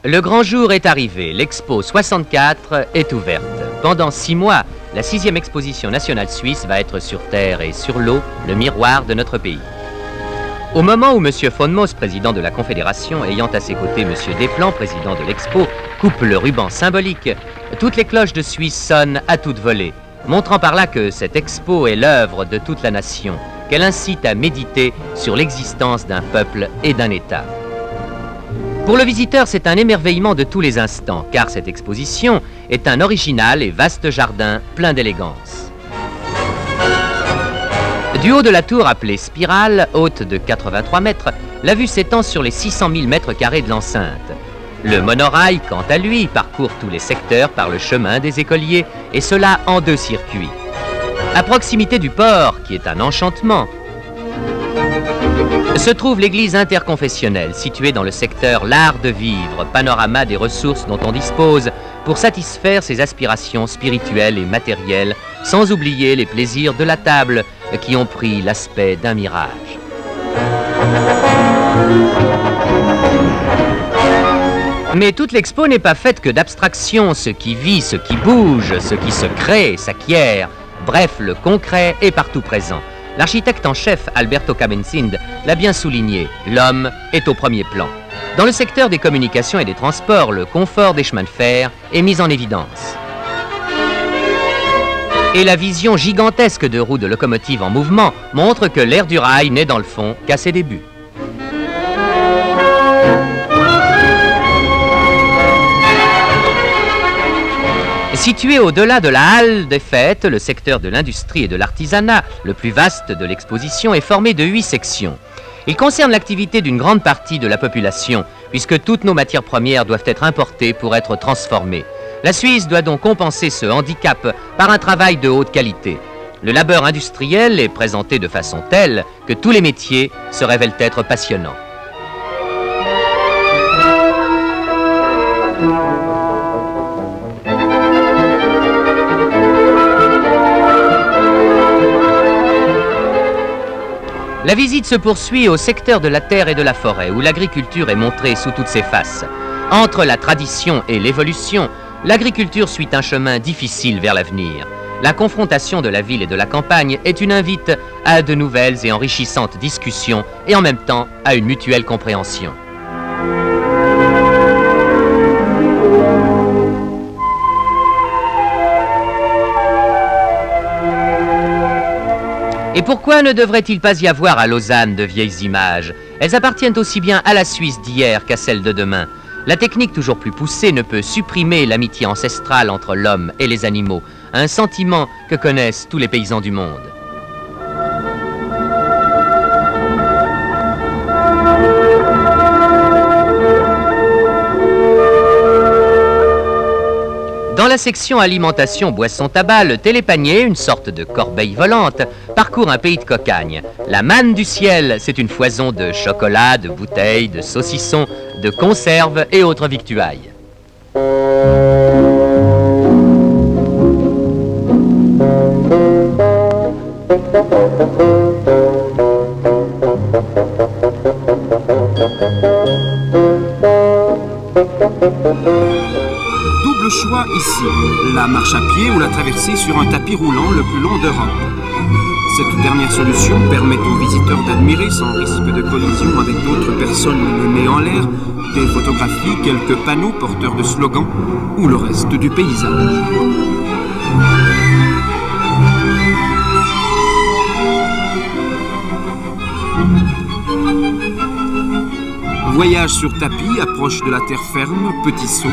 Le grand jour est arrivé, l'Expo 64 est ouverte. Pendant 6 mois, la 6e exposition nationale suisse va être sur terre et sur l'eau, le miroir de notre pays. Au moment où M. von Moos, président de la Confédération, ayant à ses côtés M. Desplan, président de l'Expo, coupe le ruban symbolique, toutes les cloches de Suisse sonnent à toute volée, montrant par là que cette Expo est l'œuvre de toute la nation, qu'elle incite à méditer sur l'existence d'un peuple et d'un État. Pour le visiteur, c'est un émerveillement de tous les instants, car cette exposition est un original et vaste jardin plein d'élégance. Du haut de la tour appelée Spirale, haute de 83 mètres, la vue s'étend sur les 600 000 mètres carrés de l'enceinte. Le monorail, quant à lui, parcourt tous les secteurs par le chemin des écoliers, et cela en 2 circuits. À proximité du port, qui est un enchantement, se trouve l'église interconfessionnelle, située dans le secteur L'Art de Vivre, panorama des ressources dont on dispose pour satisfaire ses aspirations spirituelles et matérielles, sans oublier les plaisirs de la table qui ont pris l'aspect d'un mirage. Mais toute l'expo n'est pas faite que d'abstractions, ce qui vit, ce qui bouge, ce qui se crée, s'acquiert. Bref, le concret est partout présent. L'architecte en chef, Alberto Kamenzind, l'a bien souligné, l'homme est au premier plan. Dans le secteur des communications et des transports, le confort des chemins de fer est mis en évidence. Et la vision gigantesque de roues de locomotives en mouvement montre que l'ère du rail n'est dans le fond qu'à ses débuts. Situé au-delà de la halle des fêtes, le secteur de l'industrie et de l'artisanat, le plus vaste de l'exposition, est formé de 8 sections. Il concerne l'activité d'une grande partie de la population, puisque toutes nos matières premières doivent être importées pour être transformées. La Suisse doit donc compenser ce handicap par un travail de haute qualité. Le labeur industriel est présenté de façon telle que tous les métiers se révèlent être passionnants. La visite se poursuit au secteur de la terre et de la forêt, où l'agriculture est montrée sous toutes ses faces. Entre la tradition et l'évolution, l'agriculture suit un chemin difficile vers l'avenir. La confrontation de la ville et de la campagne est une invite à de nouvelles et enrichissantes discussions et en même temps à une mutuelle compréhension. Et pourquoi ne devrait-il pas y avoir à Lausanne de vieilles images? Elles appartiennent aussi bien à la Suisse d'hier qu'à celle de demain. La technique toujours plus poussée ne peut supprimer l'amitié ancestrale entre l'homme et les animaux, un sentiment que connaissent tous les paysans du monde. Dans la section alimentation, boisson, tabac, le télépanier, une sorte de corbeille volante, parcourt un pays de cocagne. La manne du ciel, c'est une foison de chocolat, de bouteilles, de saucissons, de conserves et autres victuailles. Double choix ici, la marche à pied ou la traversée sur un tapis roulant le plus long d'Europe. Cette dernière solution permet aux visiteurs d'admirer, sans risque de collision avec d'autres personnes menées en l'air, des photographies, quelques panneaux porteurs de slogans ou le reste du paysage. Voyage sur tapis, approche de la terre ferme, petit saut.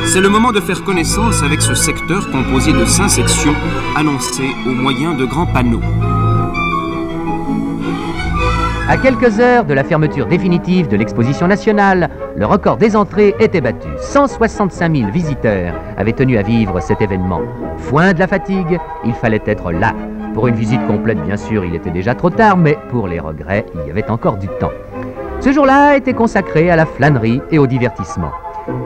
C'est le moment de faire connaissance avec ce secteur composé de 5 sections annoncées au moyen de grands panneaux. À quelques heures de la fermeture définitive de l'exposition nationale, le record des entrées était battu. 165 000 visiteurs avaient tenu à vivre cet événement. Foin de la fatigue, il fallait être là. Pour une visite complète, bien sûr, il était déjà trop tard, mais pour les regrets, il y avait encore du temps. Ce jour-là était consacré à la flânerie et au divertissement.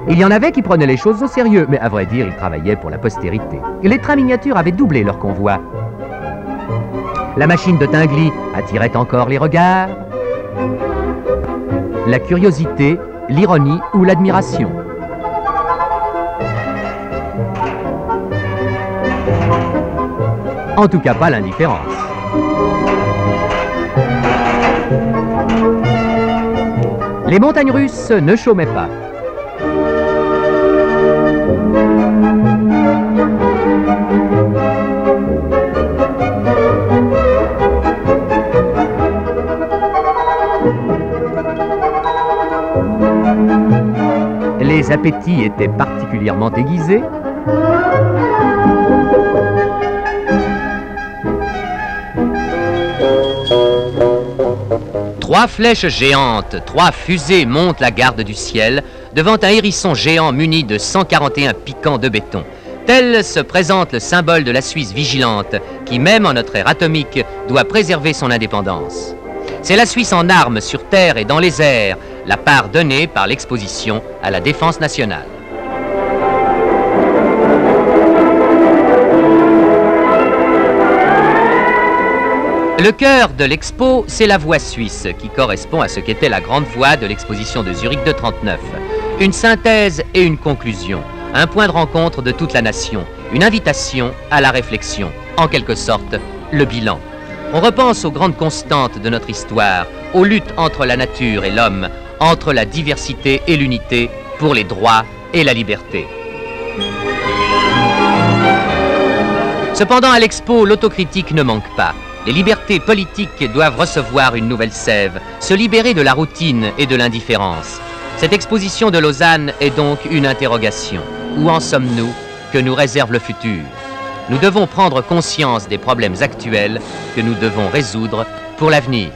Il y en avait qui prenaient les choses au sérieux, mais à vrai dire, ils travaillaient pour la postérité. Les trains miniatures avaient doublé leur convoi. La machine de Tinguely attirait encore les regards, la curiosité, l'ironie ou l'admiration. En tout cas pas l'indifférence. Les montagnes russes ne chômaient pas. Les appétits étaient particulièrement aiguisés. Trois flèches géantes, 3 fusées montent la garde du ciel devant un hérisson géant muni de 141 piquants de béton. Tel se présente le symbole de la Suisse vigilante qui, même en notre ère atomique, doit préserver son indépendance. C'est la Suisse en armes sur terre et dans les airs, la part donnée par l'exposition à la défense nationale. Le cœur de l'expo, c'est la voie suisse, qui correspond à ce qu'était la grande voie de l'exposition de Zurich de 1939. Une synthèse et une conclusion, un point de rencontre de toute la nation, une invitation à la réflexion, en quelque sorte, le bilan. On repense aux grandes constantes de notre histoire, aux luttes entre la nature et l'homme, entre la diversité et l'unité, pour les droits et la liberté. Cependant, à l'expo, l'autocritique ne manque pas. Les libertés politiques doivent recevoir une nouvelle sève, se libérer de la routine et de l'indifférence. Cette exposition de Lausanne est donc une interrogation. Où en sommes-nous? Que nous réserve le futur? Nous devons prendre conscience des problèmes actuels que nous devons résoudre pour l'avenir.